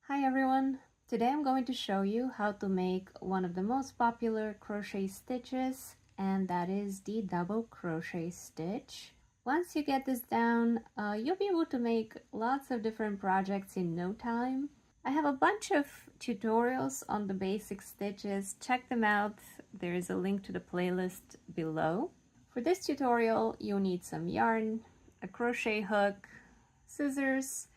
Hi everyone! Today I'm going to show you how to make one of the most popular crochet stitches, and that is the double crochet stitch. Once you get this down, you'll be able to make lots of different projects in no time. I have a bunch of tutorials on the basic stitches. Check them out. There is a link to the playlist below. For this tutorial, you'll need some yarn, a crochet hook, scissors,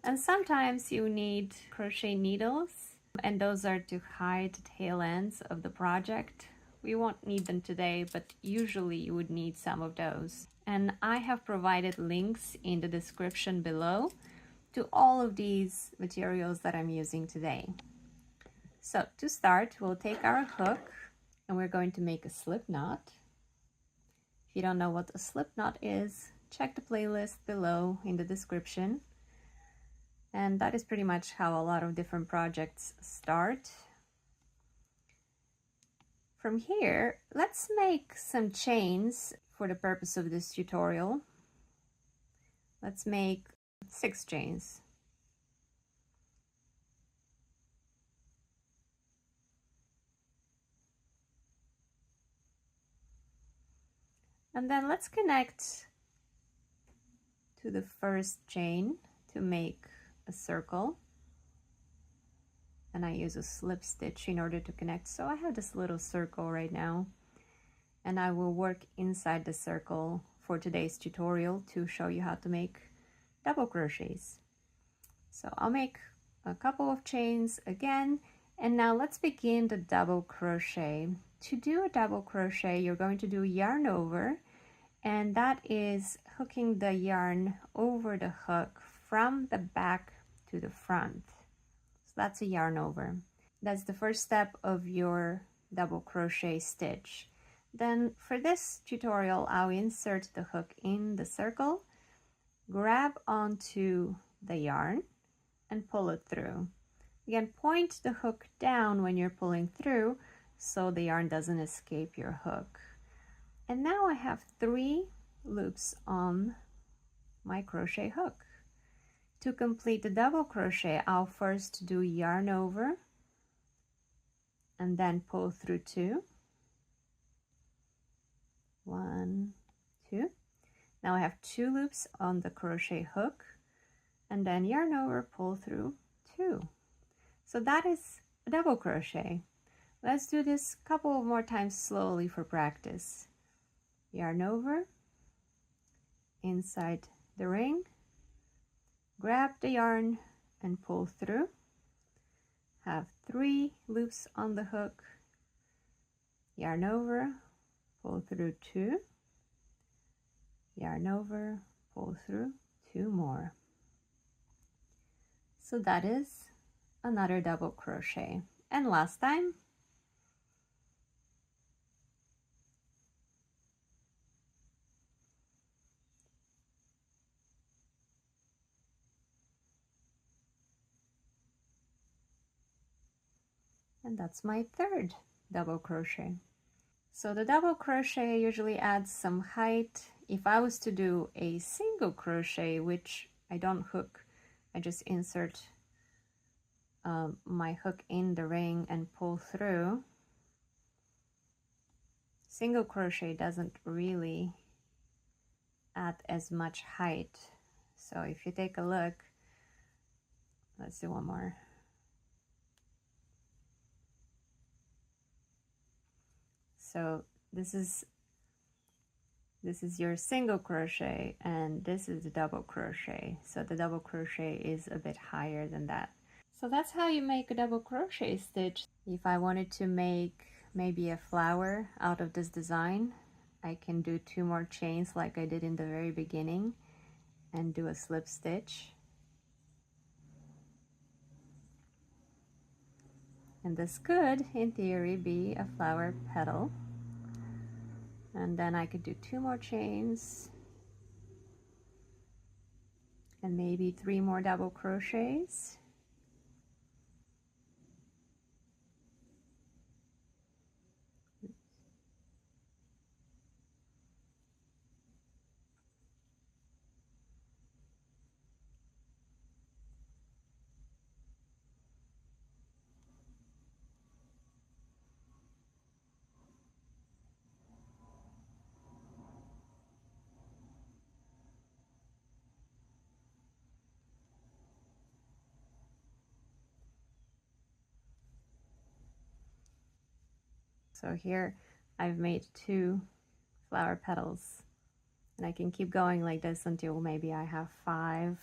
and sometimes you need crochet needles, and those are to hide the tail ends of the project. We won't need them today, but usually you would need some of those. And I have provided links in the description below to all of these materials that I'm using today. So to start, we'll take our hook and we're going to make a slip knot. If you don't know what a slip knot is, check the playlist below in the description. And that is pretty much how a lot of different projects start. From here, let's make some chains for the purpose of this tutorial. Let's make 6 chains. And then let's connect to the first chain to make a circle, and I use a slip stitch in order to connect. So I have this little circle right now, and I will work inside the circle for today's tutorial to show you how to make double crochets. So I'll make a couple of chains again, and now let's begin the double crochet. To do a double crochet, you're going to do yarn over, and that is hooking the yarn over the hook from the back to the front. So that's a yarn over. That's the first step of your double crochet stitch. Then for this tutorial, I'll insert the hook in the circle, grab onto the yarn, and pull it through. Again, point the hook down when you're pulling through so the yarn doesn't escape your hook. And now I have 3 loops on my crochet hook. To complete the double crochet, I'll first do yarn over and then pull through 2. 1, 2. Now I have 2 loops on the crochet hook and then yarn over, pull through 2. So that is a double crochet. Let's do this a couple more times slowly for practice. Yarn over, inside the ring, grab the yarn and pull through. Have 3 loops on the hook, yarn over, pull through 2, yarn over, pull through 2 more. So that is another double crochet. And last time. And that's my 3rd double crochet. So the double crochet usually adds some height. If I was to do a single crochet, which I don't hook, I just insert my hook in the ring and pull through. Single crochet doesn't really add as much height. So if you take a look, let's do one more. So this is your single crochet, and this is the double crochet. So the double crochet is a bit higher than that. So that's how you make a double crochet stitch. If I wanted to make maybe a flower out of this design, I can do 2 more chains like I did in the very beginning and do a slip stitch. And this could, in theory, be a flower petal. And then I could do 2 more chains and maybe 3 more double crochets. So here I've made 2 flower petals, and I can keep going like this until maybe I have 5.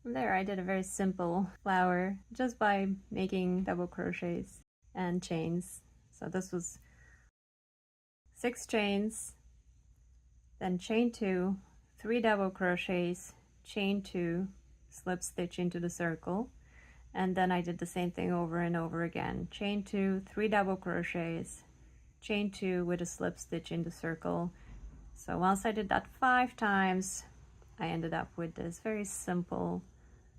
And there I did a very simple flower just by making double crochets and chains. So this was 6 chains, then chain 2, 3 double crochets, chain 2, slip stitch into the circle, and then I did the same thing over and over again. Chain 2, 3 double crochets, chain 2 with a slip stitch in the circle. So once I did that 5 times, I ended up with this very simple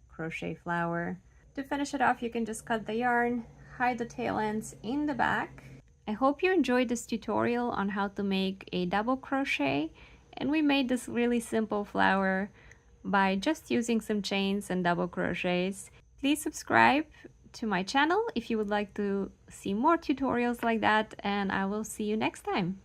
crochet flower. To finish it off, you can just cut the yarn, hide the tail ends in the back. I hope you enjoyed this tutorial on how to make a double crochet, and we made this really simple flower by just using some chains and double crochets. Please subscribe to my channel if you would like to see more tutorials like that, and I will see you next time.